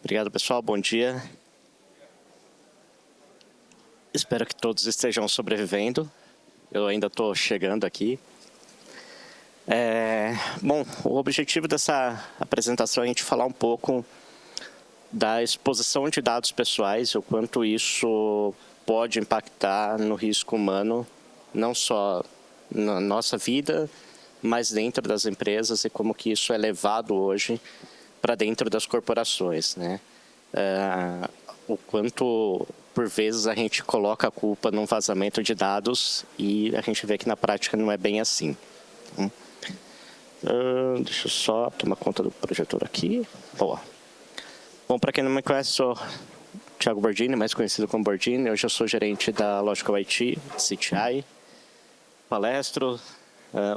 Obrigado, pessoal. Bom dia. Espero que todos estejam sobrevivendo. Eu ainda estou chegando aqui. Bom, o objetivo dessa apresentação é a gente falar um pouco da exposição de dados pessoais e o quanto isso pode impactar no risco humano, não só na nossa vida, mas dentro das empresas e como que isso é levado hoje para dentro das corporações, né? O quanto, por vezes, a gente coloca a culpa num vazamento de dados e a gente vê que na prática não é bem assim. Deixa eu só tomar conta do projetor aqui. Boa. Bom, para quem não me conhece, sou Thiago Bordini, mais conhecido como Bordini. Hoje eu sou gerente da Logical IT, CTI. Palestro,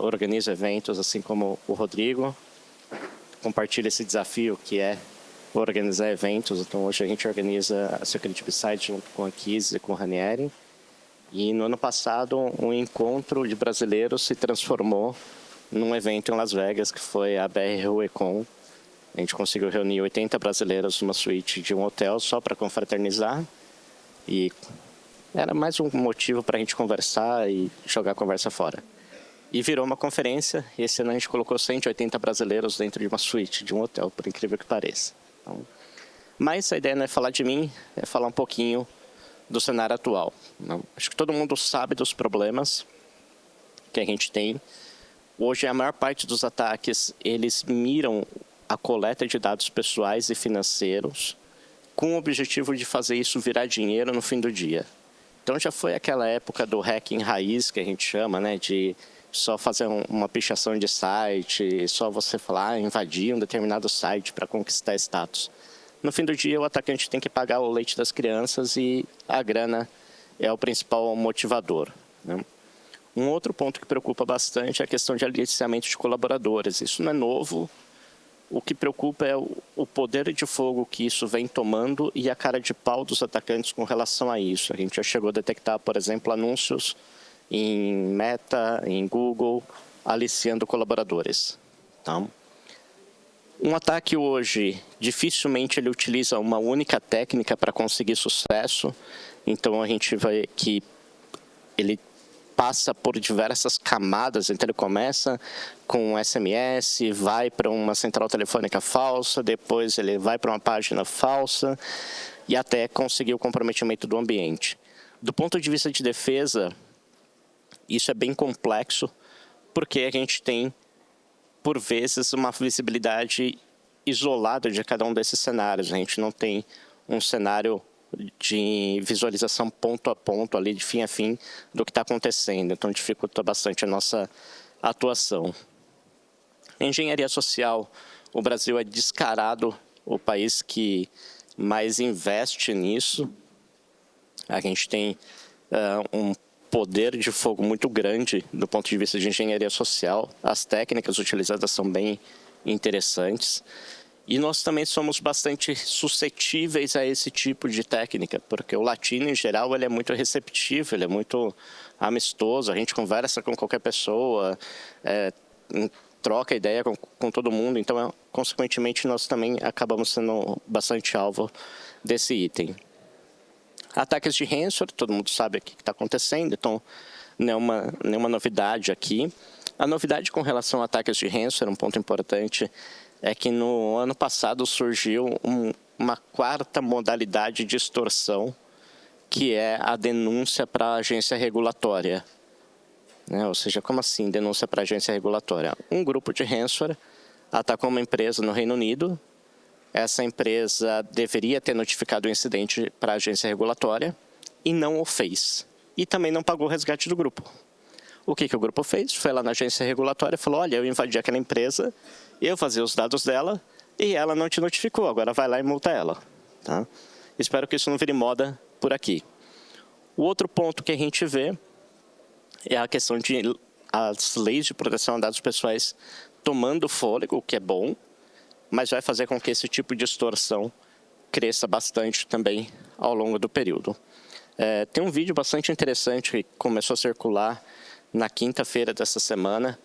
organizo eventos, assim como o Rodrigo. Compartilho esse desafio que é organizar eventos. Então, hoje a gente organiza a Security Beside junto com a Kiz e com o Ranieri. E no ano passado, um encontro de brasileiros se transformou num evento em Las Vegas, que foi a BR RueCon. A gente conseguiu reunir 80 brasileiros numa suíte de um hotel só para confraternizar. E era mais um motivo para a gente conversar e jogar a conversa fora. E virou uma conferência, e esse ano a gente colocou 180 brasileiros dentro de uma suíte de um hotel, por incrível que pareça. Então, mas a ideia não é falar de mim, é falar um pouquinho do cenário atual. Acho que todo mundo sabe dos problemas que a gente tem. Hoje, a maior parte dos ataques, eles miram a coleta de dados pessoais e financeiros com o objetivo de fazer isso virar dinheiro no fim do dia. Então, já foi aquela época do hacking raiz, que a gente chama, né, de só fazer uma pichação de site, só você falar, invadir um determinado site para conquistar status. No fim do dia, o atacante tem que pagar o leite das crianças e a grana é o principal motivador, né? Um outro ponto que preocupa bastante é a questão de aliciamento de colaboradores. Isso não é novo. O que preocupa é o poder de fogo que isso vem tomando e a cara de pau dos atacantes com relação a isso. A gente já chegou a detectar, por exemplo, anúncios em Meta, em Google, aliciando colaboradores. Então, um ataque hoje, dificilmente ele utiliza uma única técnica para conseguir sucesso. Então, a gente vai que ele passa por diversas camadas. Então, ele começa com um SMS, vai para uma central telefônica falsa, depois ele vai para uma página falsa e até conseguir o comprometimento do ambiente. Do ponto de vista de defesa, isso é bem complexo, porque a gente tem, por vezes, uma visibilidade isolada de cada um desses cenários. A gente não tem um cenário de visualização ponto a ponto, ali de fim a fim, do que está acontecendo. Então, dificulta bastante a nossa atuação. Engenharia social, o Brasil é descarado o país que mais investe nisso. A gente tem um poder de fogo muito grande do ponto de vista de engenharia social. As técnicas utilizadas são bem interessantes. E nós também somos bastante suscetíveis a esse tipo de técnica, porque o latino, em geral, ele é muito receptivo, ele é muito amistoso, a gente conversa com qualquer pessoa, troca ideia com todo mundo, então, consequentemente, nós também acabamos sendo bastante alvo desse item. Ataques de ransomware, todo mundo sabe o que está acontecendo, então nenhuma novidade aqui. A novidade com relação a ataques de ransomware, um ponto importante, é que no ano passado surgiu uma quarta modalidade de extorsão, que é a denúncia para a agência regulatória. Ou seja, como assim denúncia para a agência regulatória? Um grupo de ransomware atacou uma empresa no Reino Unido. Essa empresa deveria ter notificado o incidente para a agência regulatória e não o fez. E também não pagou o resgate do grupo. O que o grupo fez? Foi lá na agência regulatória e falou, olha, eu invadi aquela empresa, eu fazia os dados dela e ela não te notificou, agora vai lá e multa ela. Tá? Espero que isso não vire moda por aqui. O outro ponto que a gente vê é a questão de as leis de proteção a dados pessoais tomando fôlego, o que é bom, mas vai fazer com que esse tipo de extorsão cresça bastante também ao longo do período. Tem um vídeo bastante interessante que começou a circular na quinta-feira dessa semana,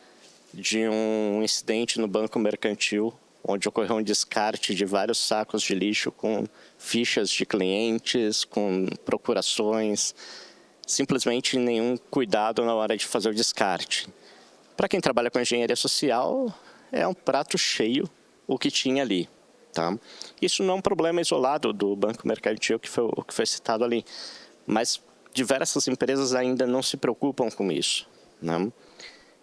de um incidente no Banco Mercantil onde ocorreu um descarte de vários sacos de lixo com fichas de clientes, com procurações, simplesmente nenhum cuidado na hora de fazer o descarte. Para quem trabalha com engenharia social, é um prato cheio o que tinha ali. Tá? Isso não é um problema isolado do Banco Mercantil, que foi citado ali, mas diversas empresas ainda não se preocupam com isso. Né?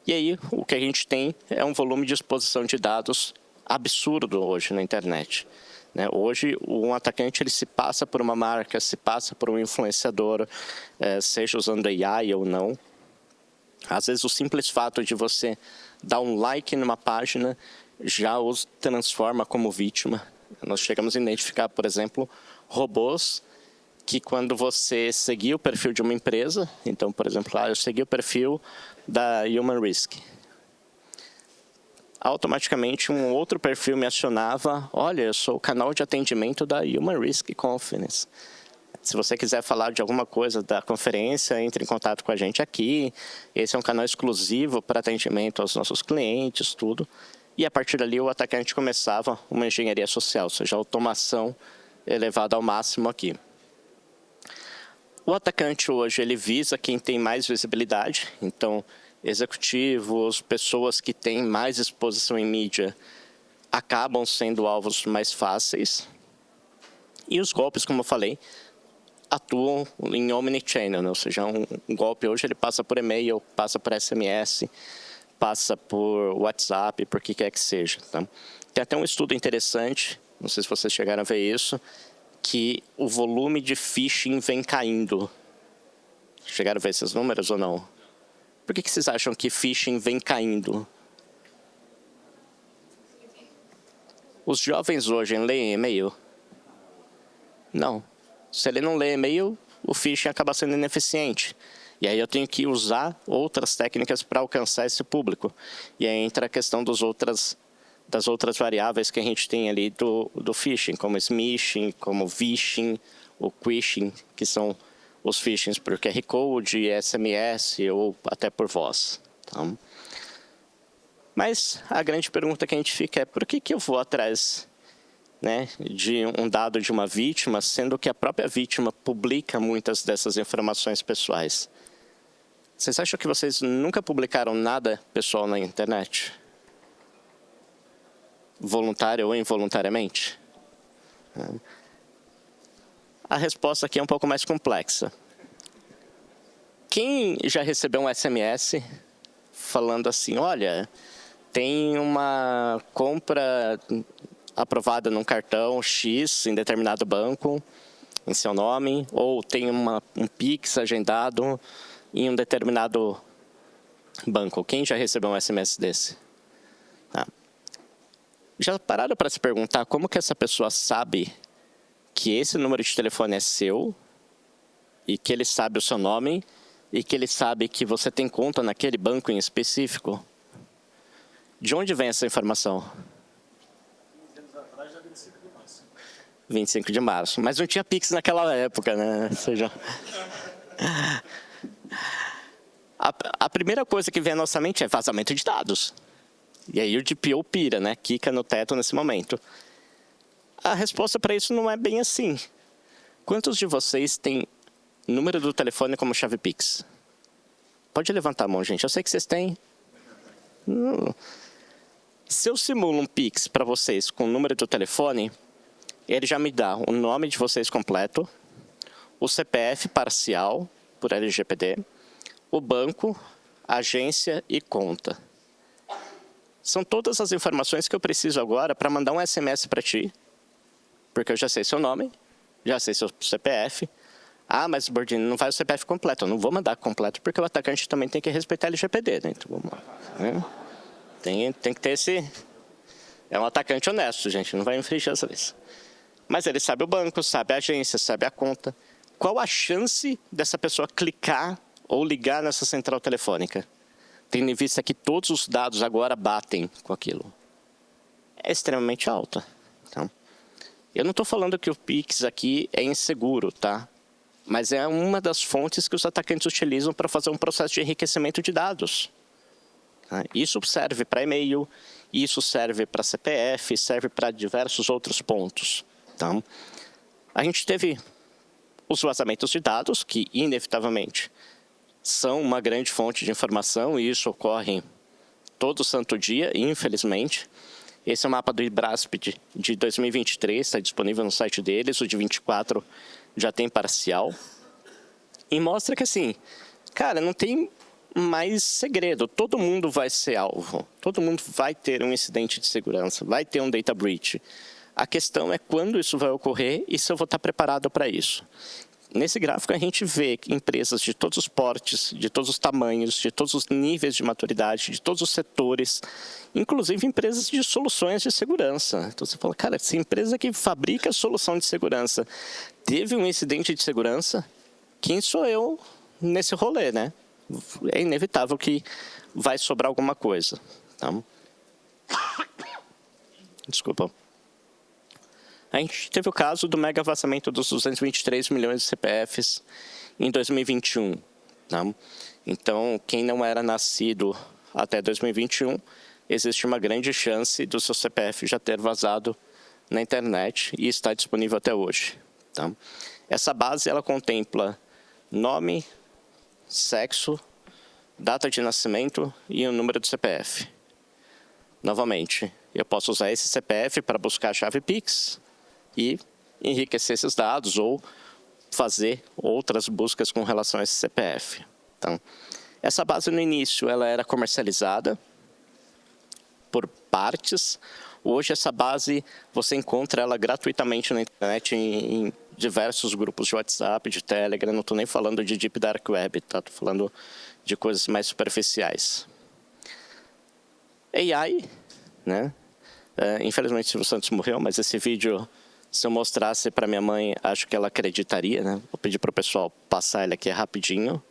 E aí, o que a gente tem é um volume de exposição de dados absurdo hoje na internet. Né? Hoje, um atacante ele se passa por uma marca, se passa por um influenciador, seja usando AI ou não. Às vezes, o simples fato de você dar um like numa página já os transforma como vítima. Nós chegamos a identificar, por exemplo, robôs que quando você seguia o perfil de uma empresa, então, por exemplo, eu segui o perfil da Human Risk, automaticamente um outro perfil me acionava, olha, eu sou o canal de atendimento da Human Risk Conference. Se você quiser falar de alguma coisa da conferência, entre em contato com a gente aqui. Esse é um canal exclusivo para atendimento aos nossos clientes, tudo. E a partir dali o atacante começava uma engenharia social, ou seja, a automação elevada ao máximo aqui. O atacante hoje ele visa quem tem mais visibilidade, então executivos, pessoas que têm mais exposição em mídia acabam sendo alvos mais fáceis. E os golpes, como eu falei, atuam em omnichannel, né? Ou seja, um golpe hoje ele passa por e-mail, passa por SMS, passa por WhatsApp, por que quer que seja. Tá? Tem até um estudo interessante, não sei se vocês chegaram a ver isso, que o volume de phishing vem caindo. Chegaram a ver esses números ou não? Por que vocês acham que phishing vem caindo? Os jovens hoje leem e-mail? Não. Se ele não lê e-mail, o phishing acaba sendo ineficiente. E aí eu tenho que usar outras técnicas para alcançar esse público. E aí entra a questão das outras variáveis que a gente tem ali do phishing, como smishing, como vishing, o quishing, que são os phishings por QR Code, SMS ou até por voz. Tá? Mas a grande pergunta que a gente fica é por que eu vou atrás, né, de um dado de uma vítima, sendo que a própria vítima publica muitas dessas informações pessoais? Vocês acham que vocês nunca publicaram nada pessoal na internet? Voluntário ou involuntariamente? A resposta aqui é um pouco mais complexa. Quem já recebeu um SMS falando assim, olha, tem uma compra aprovada num cartão X em determinado banco, em seu nome, ou tem um Pix agendado em um determinado banco? Quem já recebeu um SMS desse? Já pararam para se perguntar como que essa pessoa sabe que esse número de telefone é seu e que ele sabe o seu nome e que ele sabe que você tem conta naquele banco em específico? De onde vem essa informação? 25 de março. Mas não tinha Pix naquela época, né? Ou seja, a primeira coisa que vem à nossa mente é vazamento de dados. E aí o DPO pira, né? Quica no teto nesse momento. A resposta para isso não é bem assim. Quantos de vocês têm número do telefone como chave Pix? Pode levantar a mão, gente. Eu sei que vocês têm. Se eu simulo um Pix para vocês com o número do telefone, ele já me dá o nome de vocês completo, o CPF parcial, por LGPD, o banco, agência e conta. São todas as informações que eu preciso agora para mandar um SMS para ti, porque eu já sei seu nome, já sei seu CPF. Ah, mas Bordini, não vai o CPF completo. Eu não vou mandar completo, porque o atacante também tem que respeitar a LGPD, né? Então, vamos lá. Né? Tem que ter esse... É um atacante honesto, gente, não vai infringir as leis. Mas ele sabe o banco, sabe a agência, sabe a conta. Qual a chance dessa pessoa clicar ou ligar nessa central telefônica? Tendo em vista que todos os dados agora batem com aquilo. É extremamente alta. Então, eu não estou falando que o Pix aqui é inseguro, tá? Mas é uma das fontes que os atacantes utilizam para fazer um processo de enriquecimento de dados. Tá? Isso serve para e-mail, isso serve para CPF, serve para diversos outros pontos. Tá? A gente teve os vazamentos de dados, que inevitavelmente são uma grande fonte de informação, e isso ocorre todo santo dia, infelizmente. Esse é o mapa do IBRASP de 2023, está disponível no site deles, o de 24 já tem parcial. E mostra que, assim, cara, não tem mais segredo, todo mundo vai ser alvo, todo mundo vai ter um incidente de segurança, vai ter um data breach. A questão é quando isso vai ocorrer e se eu vou estar preparado para isso. Nesse gráfico, a gente vê empresas de todos os portes, de todos os tamanhos, de todos os níveis de maturidade, de todos os setores, inclusive empresas de soluções de segurança. Então, você fala, cara, se a empresa que fabrica solução de segurança teve um incidente de segurança, quem sou eu nesse rolê, né? É inevitável que vai sobrar alguma coisa. Tá? Desculpa. A gente teve o caso do mega vazamento dos 223 milhões de CPFs em 2021. Tá? Então, quem não era nascido até 2021, existe uma grande chance do seu CPF já ter vazado na internet e está disponível até hoje. Tá? Essa base ela contempla nome, sexo, data de nascimento e o número do CPF. Novamente, eu posso usar esse CPF para buscar a chave Pix e enriquecer esses dados ou fazer outras buscas com relação a esse CPF. Então, essa base no início ela era comercializada por partes. Hoje essa base você encontra ela gratuitamente na internet em diversos grupos de WhatsApp, de Telegram. Não estou nem falando de Deep Dark Web, tá? Estou falando de coisas mais superficiais. AI, né? Infelizmente o Silvio Santos morreu, mas esse vídeo, se eu mostrasse para minha mãe, acho que ela acreditaria, né? Vou pedir para o pessoal passar ele aqui rapidinho.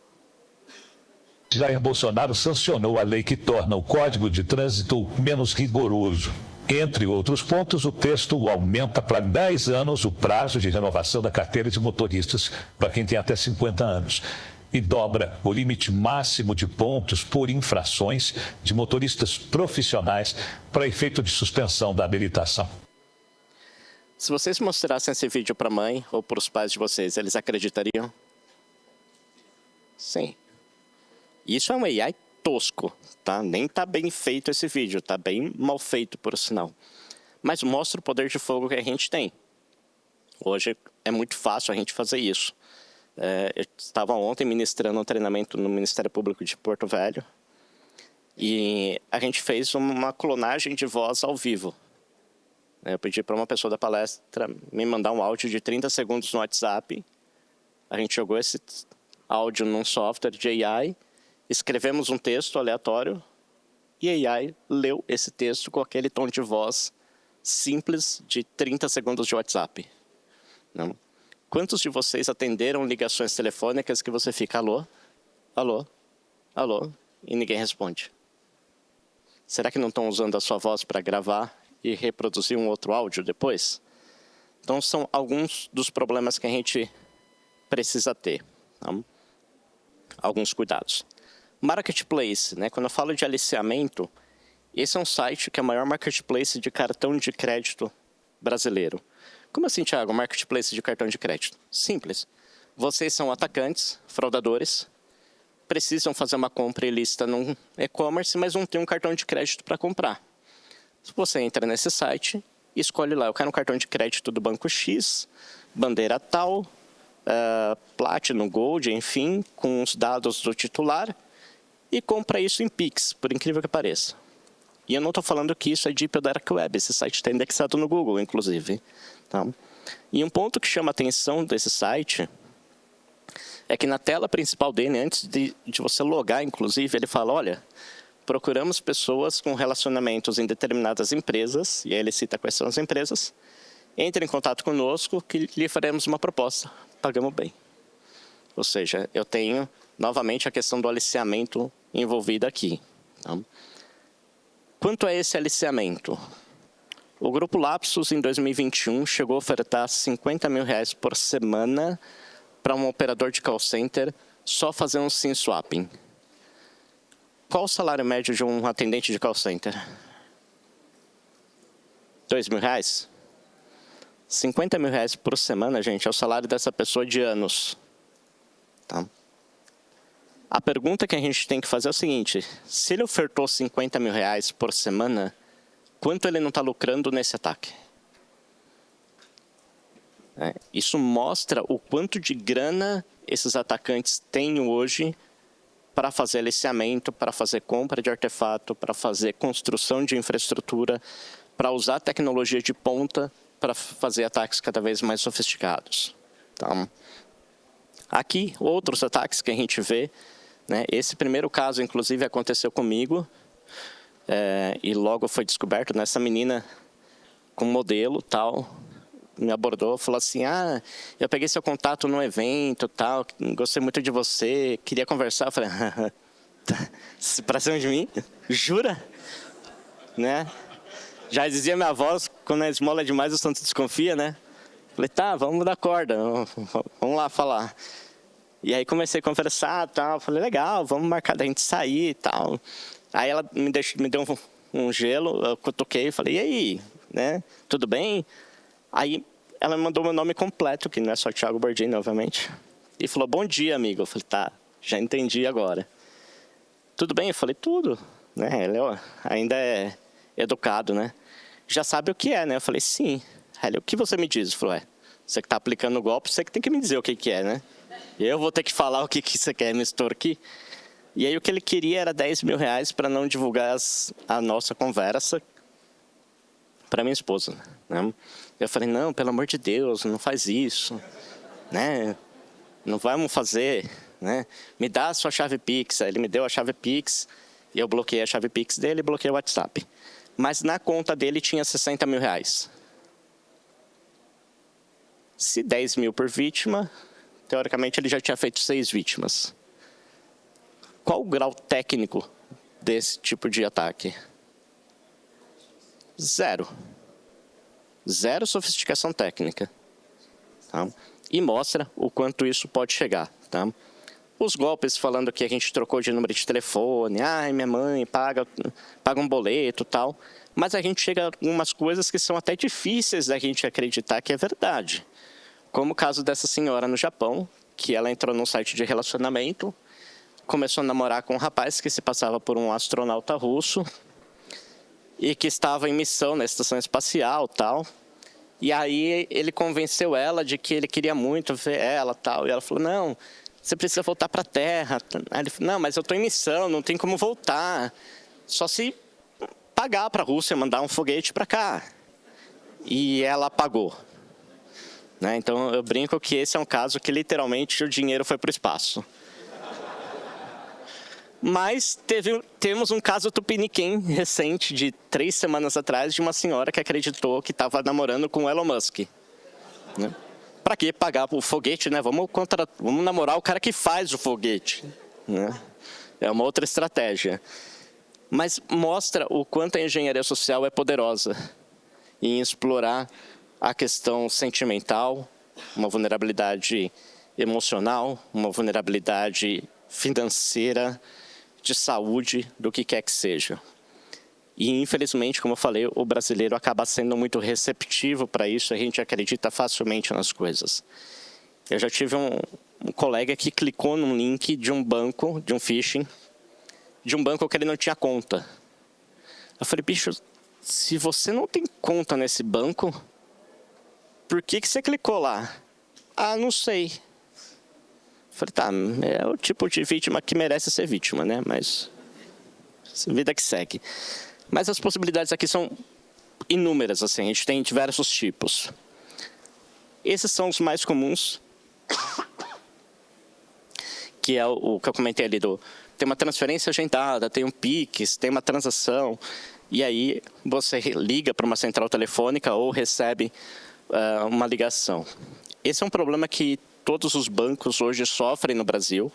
Jair Bolsonaro sancionou a lei que torna o Código de Trânsito menos rigoroso. Entre outros pontos, o texto aumenta para 10 anos o prazo de renovação da carteira de motoristas para quem tem até 50 anos. E dobra o limite máximo de pontos por infrações de motoristas profissionais para efeito de suspensão da habilitação. Se vocês mostrassem esse vídeo para a mãe ou para os pais de vocês, eles acreditariam? Sim. Isso é um AI tosco, tá? Nem tá bem feito esse vídeo, tá bem mal feito, por sinal. Mas mostra o poder de fogo que a gente tem. Hoje é muito fácil a gente fazer isso. Eu estava ontem ministrando um treinamento no Ministério Público de Porto Velho e a gente fez uma clonagem de voz ao vivo. Eu pedi para uma pessoa da palestra me mandar um áudio de 30 segundos no WhatsApp. A gente jogou esse áudio num software de AI, escrevemos um texto aleatório e a AI leu esse texto com aquele tom de voz simples de 30 segundos de WhatsApp. Não? Quantos de vocês atenderam ligações telefônicas que você fica alô, alô, alô e ninguém responde? Será que não estão usando a sua voz para gravar e reproduzir um outro áudio depois? Então são alguns dos problemas que a gente precisa ter. Tá? Alguns cuidados. Marketplace, né? Quando eu falo de aliciamento, esse é um site que é o maior marketplace de cartão de crédito brasileiro. Como assim, Thiago, marketplace de cartão de crédito? Simples. Vocês são atacantes, fraudadores, precisam fazer uma compra ilícita num e-commerce, mas não tem um cartão de crédito para comprar. Você entra nesse site, escolhe lá, eu quero um cartão de crédito do banco X, bandeira tal, Platinum, Gold, enfim, com os dados do titular, e compra isso em Pix, por incrível que pareça. E eu não estou falando que isso é Deep Dark Web, esse site está indexado no Google, inclusive. Tá? E um ponto que chama a atenção desse site é que na tela principal dele, antes de você logar, inclusive, ele fala, olha, procuramos pessoas com relacionamentos em determinadas empresas, e aí ele cita quais são as empresas, entre em contato conosco que lhe faremos uma proposta, pagamos bem. Ou seja, eu tenho novamente a questão do aliciamento envolvida aqui. Tá? Quanto a esse aliciamento, o Grupo Lapsus, em 2021, chegou a ofertar R$50 mil por semana para um operador de call center só fazer um SIM swapping. Qual o salário médio de um atendente de call center? R$2.000? R$50.000 por semana, gente, é o salário dessa pessoa de anos. Tá? A pergunta que a gente tem que fazer é o seguinte: se ele ofertou R$50.000 por semana, quanto ele não está lucrando nesse ataque? Isso mostra o quanto de grana esses atacantes têm hoje para fazer aliciamento, para fazer compra de artefato, para fazer construção de infraestrutura, para usar tecnologia de ponta para fazer ataques cada vez mais sofisticados. Então, aqui, outros ataques que a gente vê, né? Esse primeiro caso, inclusive, aconteceu comigo, e logo foi descoberto, nessa menina com modelo, tal, me abordou, falou assim: eu peguei seu contato num evento, tal, gostei muito de você, queria conversar. Eu falei: pra cima de mim? Jura? Né? Já dizia minha avó, quando a esmola é demais, o santo desconfia, né? Falei: tá, vamos dar corda, vamos lá falar. E aí comecei a conversar, tal, falei: legal, vamos marcar da gente sair e tal. Aí ela me deu um gelo, eu cutuquei e falei: e aí, né? Tudo bem? Aí ela me mandou meu nome completo, que não é só Thiago Bordini, obviamente. E falou: bom dia, amigo. Eu falei: tá, já entendi agora. Tudo bem? Eu falei: tudo. Né? Ele ainda é educado, né? Já sabe o que é, né? Eu falei: sim. Aí ele: o que você me diz? Ele falou: você que está aplicando o golpe, você que tem que me dizer o que é, né? Eu vou ter que falar o que você quer me extorquir. E aí o que ele queria era R$10.000 para não divulgar a nossa conversa para minha esposa, né? Eu falei: não, pelo amor de Deus, não faz isso, né? Não vamos fazer, né? Me dá a sua chave Pix. Aí ele me deu a chave Pix, e eu bloqueei a chave Pix dele e bloqueei o WhatsApp. Mas na conta dele tinha R$60.000. Se 10 mil por vítima, teoricamente ele já tinha feito 6 vítimas. Qual o grau técnico desse tipo de ataque? Zero. Zero sofisticação técnica. Tá? E mostra o quanto isso pode chegar. Tá? Os golpes falando que a gente trocou de número de telefone, minha mãe paga um boleto e tal. Mas a gente chega a algumas coisas que são até difíceis da gente acreditar que é verdade. Como o caso dessa senhora no Japão, que ela entrou num site de relacionamento, começou a namorar com um rapaz que se passava por um astronauta russo e que estava em missão na estação espacial, tal. E aí ele convenceu ela de que ele queria muito ver ela, tal. E ela falou: não, você precisa voltar para a Terra. Aí ele falou: não, mas eu estou em missão, não tem como voltar. Só se pagar para a Rússia mandar um foguete para cá. E ela pagou. Né? Então eu brinco que esse é um caso que literalmente o dinheiro foi para o espaço. Mas temos um caso tupiniquim recente, de 3 semanas atrás, de uma senhora que acreditou que estava namorando com o Elon Musk. Né? Para que pagar o foguete, né? Vamos namorar o cara que faz o foguete. Né? É uma outra estratégia. Mas mostra o quanto a engenharia social é poderosa em explorar a questão sentimental, uma vulnerabilidade emocional, uma vulnerabilidade financeira, de saúde, do que quer que seja. E, infelizmente, como eu falei, o brasileiro acaba sendo muito receptivo para isso, a gente acredita facilmente nas coisas. Eu já tive um colega que clicou num link de um banco, de um phishing, de um banco que ele não tinha conta. Eu falei: bicho, se você não tem conta nesse banco, por que você clicou lá? Não sei. Falei: tá, é o tipo de vítima que merece ser vítima, né? Mas vida que segue. Mas as possibilidades aqui são inúmeras, assim, a gente tem diversos tipos. Esses são os mais comuns, que é o que eu comentei ali tem uma transferência agendada, tem um Pix, tem uma transação, e aí você liga para uma central telefônica ou recebe uma ligação. Esse é um problema que todos os bancos hoje sofrem no Brasil,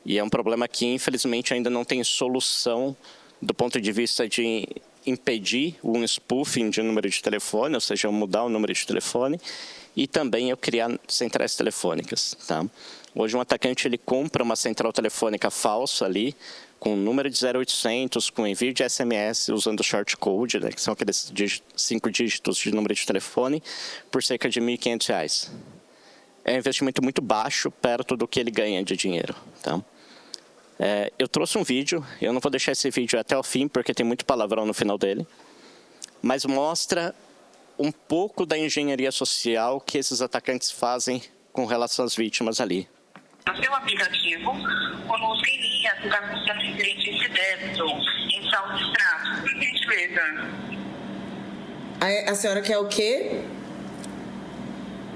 e é um problema que, infelizmente, ainda não tem solução do ponto de vista de impedir um spoofing de número de telefone, ou seja, mudar o número de telefone, e também eu criar centrais telefônicas. Tá? Hoje um atacante ele compra uma central telefônica falsa ali, com número de 0800, com envio de SMS usando short code, né, que são aqueles 5 dígitos de número de telefone, por cerca de R$ 1.500. É um investimento muito baixo perto do que ele ganha de dinheiro. Tá? Eu trouxe um vídeo, eu não vou deixar esse vídeo até o fim, porque tem muito palavrão no final dele, mas mostra um pouco da engenharia social que esses atacantes fazem com relação às vítimas ali. No seu aplicativo, conosco em linha, você está buscando referente esse débito em saldo de extrato. Por gentileza. A senhora quer o quê?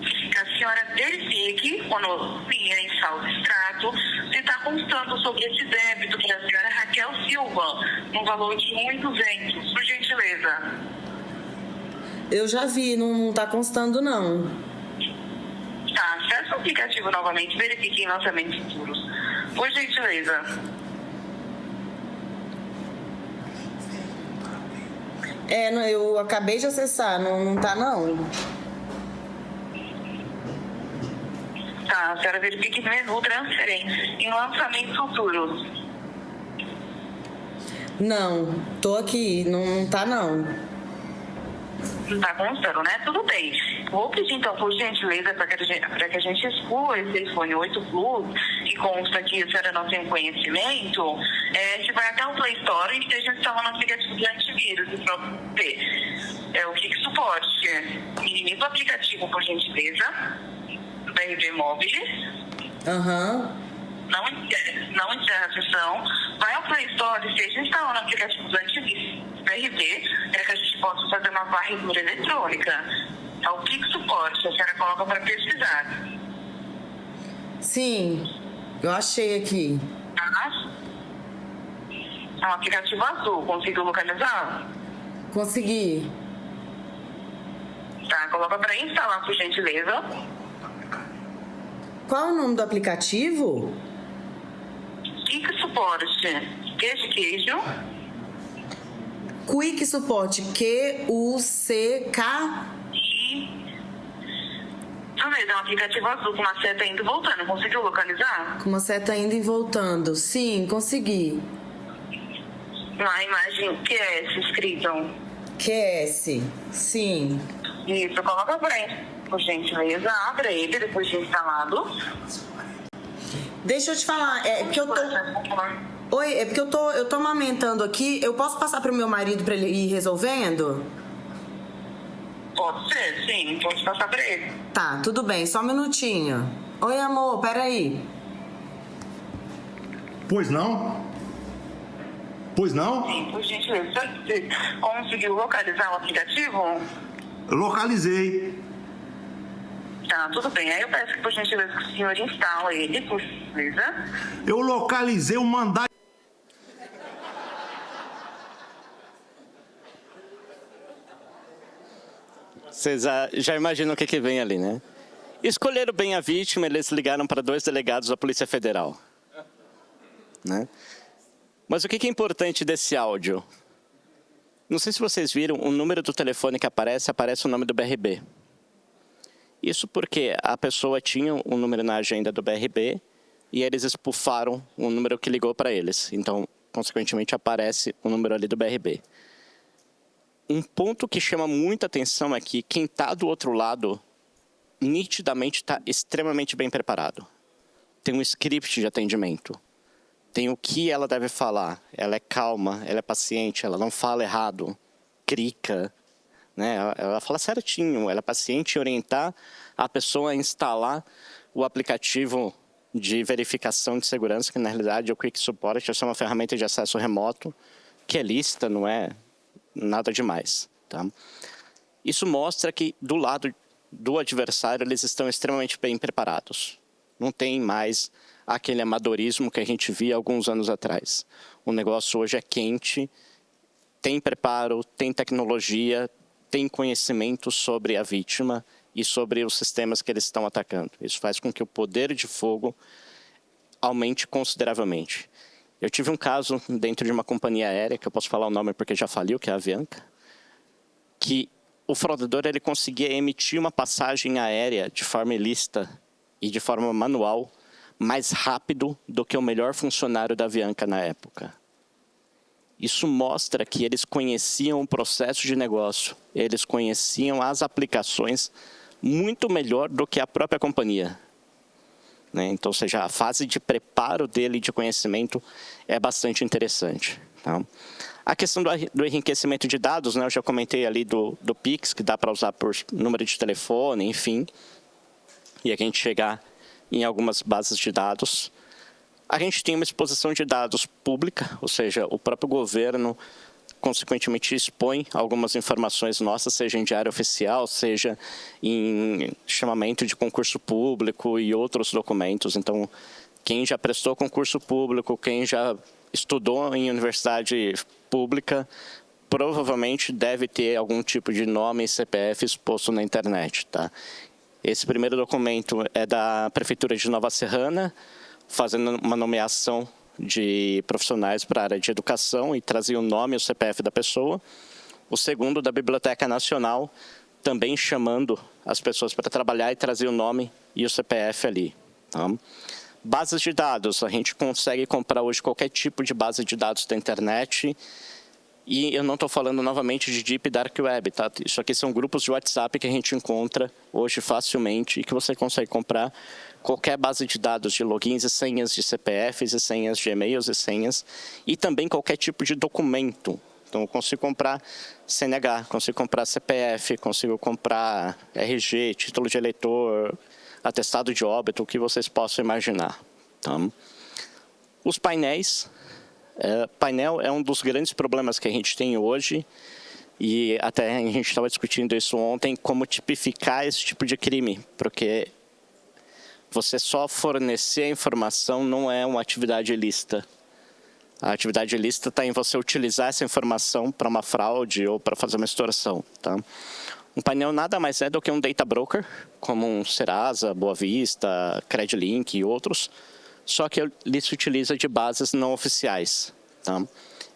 Que a senhora verifique, conosco em linha em saldo de extrato, se está constando sobre esse débito para a senhora Raquel Silva, no valor de R$ 1.200. Por gentileza. Eu já vi, não está constando, não. Tá, acesse o aplicativo novamente, verifique em lançamentos futuros. Por gentileza. Eu acabei de acessar, não tá, não. Tá, a senhora verifique no menu transferência em lançamentos futuros. Não, tô aqui, não tá, não. Não está constando, né? Tudo bem. Vou pedir, então, por gentileza, para que a gente exclua esse iPhone 8 Plus, que consta que a senhora não tem conhecimento, você vai até o Play Store e esteja instalando o aplicativo de antivírus do próprio P. O que suporte? Minimiza o aplicativo, por gentileza, do BRB Mobile. Não encerra a sessão. Vai ao Play Store e esteja instalando o aplicativo do antivírus BRB, para que a gente possa fazer uma varredura eletrônica. O que suporte? A senhora coloca para pesquisar. Sim, eu achei aqui. Tá? É um aplicativo azul. Conseguiu localizar? Consegui. Tá, coloca para instalar, por gentileza. Qual é o nome do aplicativo? Quick Suporte. Queijo. Quick Suporte. Q-U-C-K. Isso mesmo, é um aplicativo azul com uma seta indo e voltando. Conseguiu localizar? Com uma seta indo e voltando. Sim, consegui. Uma imagem QS escrito. QS. Sim. Isso, coloca para por gentileza. Abra ele depois de instalado. Deixa eu te falar, é porque eu tô... Oi, é porque eu tô amamentando aqui. Eu posso passar pro meu marido para ele ir resolvendo? Pode ser, sim. Pode passar para ele. Tá, tudo bem. Só um minutinho. Oi, amor, peraí. Pois não? Pois não? Sim, por gentileza. Você conseguiu localizar o aplicativo? Localizei. Tá, tudo bem. Aí eu peço que, por gentileza, que o senhor instala ele, por gentileza. Eu localizei o mandado. Vocês já imaginam o que vem ali, né? Escolheram bem a vítima, eles ligaram para 2 delegados da Polícia Federal. Né? Mas o que é importante desse áudio? Não sei se vocês viram, o número do telefone que aparece o nome do BRB. Isso porque a pessoa tinha um número na agenda do BRB e eles espufaram o número que ligou para eles. Então, consequentemente, aparece o número ali do BRB. Um ponto que chama muita atenção é que quem está do outro lado, nitidamente está extremamente bem preparado. Tem um script de atendimento. Tem o que ela deve falar. Ela é calma, ela é paciente, ela não fala errado, crica. Né? Ela fala certinho, ela é paciente em orientar a pessoa a instalar o aplicativo de verificação de segurança, que na realidade é o Quick Support, é uma ferramenta de acesso remoto, que é lícita, não é nada demais. Tá? Isso mostra que do lado do adversário eles estão extremamente bem preparados. Não tem mais aquele amadorismo que a gente via alguns anos atrás. O negócio hoje é quente, tem preparo, tem tecnologia, tem conhecimento sobre a vítima e sobre os sistemas que eles estão atacando. Isso faz com que o poder de fogo aumente consideravelmente. Eu tive um caso dentro de uma companhia aérea, que eu posso falar o nome porque já faliu, que é a Avianca, que o fraudador ele conseguia emitir uma passagem aérea de forma ilícita e de forma manual mais rápido do que o melhor funcionário da Avianca na época. Isso mostra que eles conheciam o processo de negócio, eles conheciam as aplicações muito melhor do que a própria companhia. Então, ou seja, a fase de preparo dele de conhecimento é bastante interessante. Tá? A questão do enriquecimento de dados, eu já comentei ali do Pix, que dá para usar por número de telefone, enfim, e a gente chegar em algumas bases de dados. A gente tem uma exposição de dados pública, ou seja, o próprio governo, consequentemente, expõe algumas informações nossas, seja em diário oficial, seja em chamamento de concurso público e outros documentos. Então, quem já prestou concurso público, quem já estudou em universidade pública, provavelmente deve ter algum tipo de nome e CPF exposto na internet. Tá? Esse primeiro documento é da Prefeitura de Nova Serrana, fazendo uma nomeação de profissionais para a área de educação e trazia o nome e o CPF da pessoa. O segundo, da Biblioteca Nacional, também chamando as pessoas para trabalhar e trazia o nome e o CPF ali. Tá? Bases de dados, a gente consegue comprar hoje qualquer tipo de base de dados da internet. E eu não estou falando novamente de Deep Dark Web, tá? Isso aqui são grupos de WhatsApp que a gente encontra hoje facilmente e que você consegue comprar qualquer base de dados de logins e senhas de CPFs e senhas de e-mails e senhas e também qualquer tipo de documento. Então, eu consigo comprar CNH, consigo comprar CPF, consigo comprar RG, título de eleitor, atestado de óbito, o que vocês possam imaginar. Tá? Os painéis. Painel é um dos grandes problemas que a gente tem hoje e até a gente estava discutindo isso ontem, como tipificar esse tipo de crime, porque você só fornecer a informação não é uma atividade ilícita. A atividade ilícita está em você utilizar essa informação para uma fraude ou para fazer uma extorsão. Tá? Um painel nada mais é do que um data broker, como um Serasa, Boa Vista, Credlink e outros, só que ele se utiliza de bases não oficiais. Tá?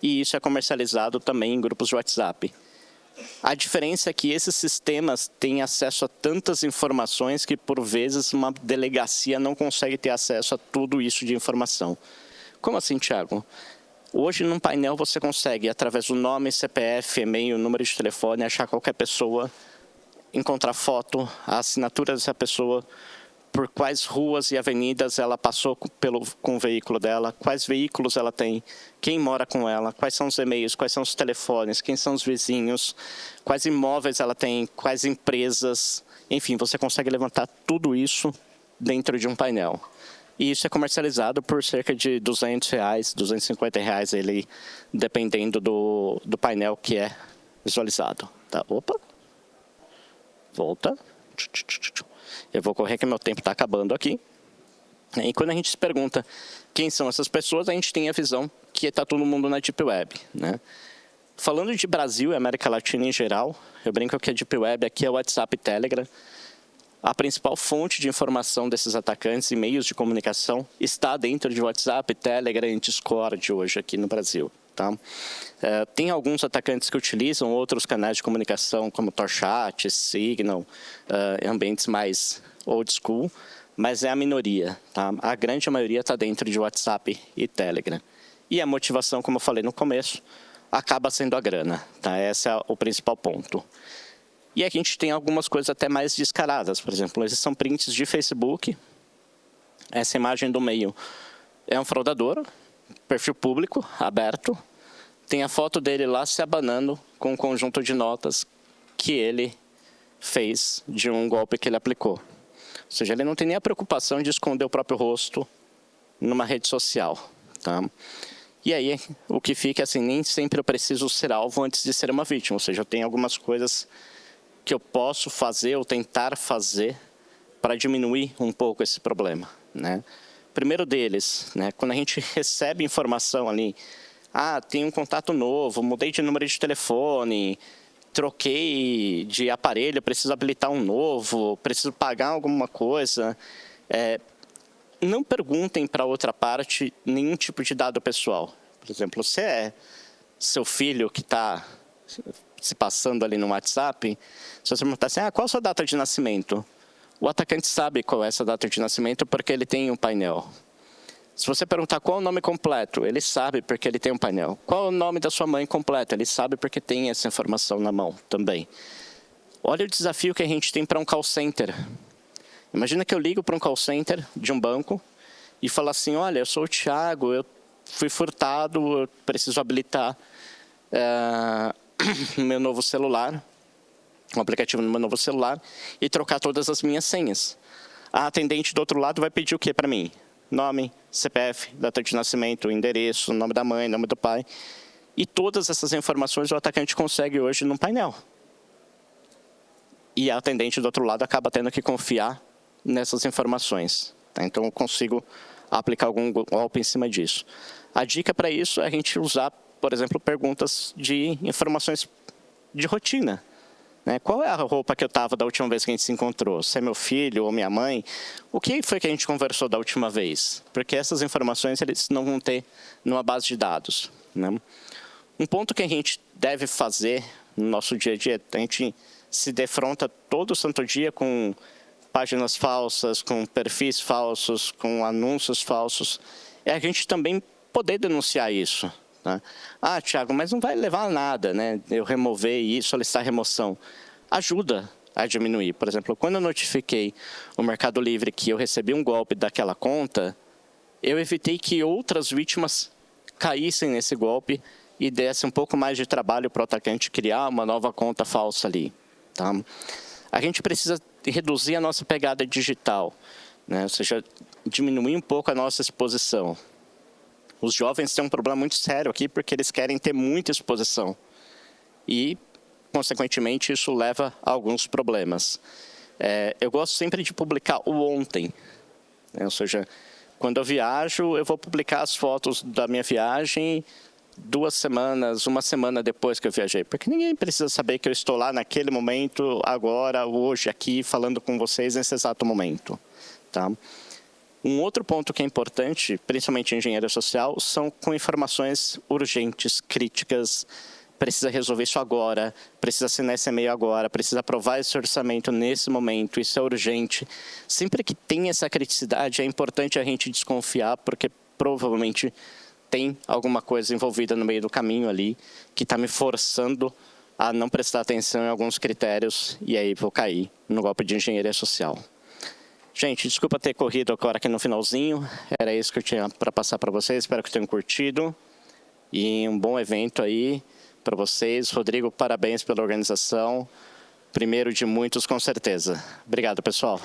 E isso é comercializado também em grupos de WhatsApp. A diferença é que esses sistemas têm acesso a tantas informações que, por vezes, uma delegacia não consegue ter acesso a tudo isso de informação. Como assim, Thiago? Hoje, num painel, você consegue, através do nome, CPF, e-mail, número de telefone, achar qualquer pessoa, encontrar foto, a assinatura dessa pessoa, por quais ruas e avenidas ela passou com o veículo dela, quais veículos ela tem, quem mora com ela, quais são os e-mails, quais são os telefones, quem são os vizinhos, quais imóveis ela tem, quais empresas, enfim, você consegue levantar tudo isso dentro de um painel. E isso é comercializado por cerca de R$200, R$250, ele, dependendo do painel que é visualizado. Tá? Opa! Volta. Eu vou correr que meu tempo está acabando aqui. E quando a gente se pergunta quem são essas pessoas, a gente tem a visão que está todo mundo na Deep Web. Né? Falando de Brasil e América Latina em geral, eu brinco que a Deep Web aqui é o WhatsApp e Telegram. A principal fonte de informação desses atacantes e meios de comunicação está dentro de WhatsApp, Telegram e Discord hoje aqui no Brasil. Tá? Tem alguns atacantes que utilizam outros canais de comunicação, como Torchat, Signal, ambientes mais old school, mas é a minoria. Tá? A grande maioria está dentro de WhatsApp e Telegram. E a motivação, como eu falei no começo, acaba sendo a grana. Tá? Esse é o principal ponto. E aqui a gente tem algumas coisas até mais descaradas. Por exemplo, esses são prints de Facebook. Essa imagem do meio é um fraudador, perfil público, aberto. Tem a foto dele lá se abanando com um conjunto de notas que ele fez de um golpe que ele aplicou. Ou seja, ele não tem nem a preocupação de esconder o próprio rosto numa rede social. Tá? E aí, o que fica assim, nem sempre eu preciso ser alvo antes de ser uma vítima. Ou seja, eu tenho algumas coisas que eu posso fazer ou tentar fazer para diminuir um pouco esse problema. Né? Primeiro deles, né, quando a gente recebe informação ali, tem um contato novo, mudei de número de telefone, troquei de aparelho, preciso habilitar um novo, preciso pagar alguma coisa. Não perguntem para outra parte nenhum tipo de dado pessoal. Por exemplo, se é seu filho que está se passando ali no WhatsApp, se você perguntar assim, qual a sua data de nascimento? O atacante sabe qual é essa data de nascimento porque ele tem um painel. Se você perguntar qual é o nome completo, ele sabe porque ele tem um painel. Qual é o nome da sua mãe completo? Ele sabe porque tem essa informação na mão também. Olha o desafio que a gente tem para um call center. Imagina que eu ligo para um call center de um banco e falo assim, olha, eu sou o Thiago, eu fui furtado, eu preciso habilitar meu novo celular, um aplicativo no meu novo celular, e trocar todas as minhas senhas. A atendente do outro lado vai pedir o que para mim? Nome, CPF, data de nascimento, endereço, nome da mãe, nome do pai. E todas essas informações o atacante consegue hoje num painel. E a atendente do outro lado acaba tendo que confiar nessas informações. Tá? Então, eu consigo aplicar algum golpe em cima disso. A dica para isso é a gente usar, por exemplo, perguntas de informações de rotina. Né? Qual é a roupa que eu estava da última vez que a gente se encontrou? Se é meu filho ou minha mãe? O que foi que a gente conversou da última vez? Porque essas informações eles não vão ter numa base de dados. Né? Um ponto que a gente deve fazer no nosso dia a dia, a gente se defronta todo santo dia com páginas falsas, com perfis falsos, com anúncios falsos, é a gente também poder denunciar isso. Tá? Ah, Thiago, mas não vai levar a nada, né? Eu remover e solicitar remoção. Ajuda a diminuir. Por exemplo, quando eu notifiquei o Mercado Livre que eu recebi um golpe daquela conta, eu evitei que outras vítimas caíssem nesse golpe e desse um pouco mais de trabalho para o atacante criar uma nova conta falsa ali. Tá? A gente precisa reduzir a nossa pegada digital, né? Ou seja, diminuir um pouco a nossa exposição. Os jovens têm um problema muito sério aqui porque eles querem ter muita exposição. E, consequentemente, isso leva a alguns problemas. Eu gosto sempre de publicar o ontem. Né? Ou seja, quando eu viajo, eu vou publicar as fotos da minha viagem 2 semanas, 1 semana depois que eu viajei. Porque ninguém precisa saber que eu estou lá naquele momento, agora, hoje, aqui, falando com vocês nesse exato momento. Tá? Um outro ponto que é importante, principalmente em engenharia social, são com informações urgentes, críticas. Precisa resolver isso agora, precisa assinar esse e-mail agora, precisa aprovar esse orçamento nesse momento, isso é urgente. Sempre que tem essa criticidade, é importante a gente desconfiar, porque provavelmente tem alguma coisa envolvida no meio do caminho ali, que está me forçando a não prestar atenção em alguns critérios, e aí vou cair no golpe de engenharia social. Gente, desculpa ter corrido agora aqui no finalzinho, era isso que eu tinha para passar para vocês, espero que tenham curtido, e um bom evento aí para vocês. Rodrigo, parabéns pela organização, primeiro de muitos com certeza. Obrigado, pessoal.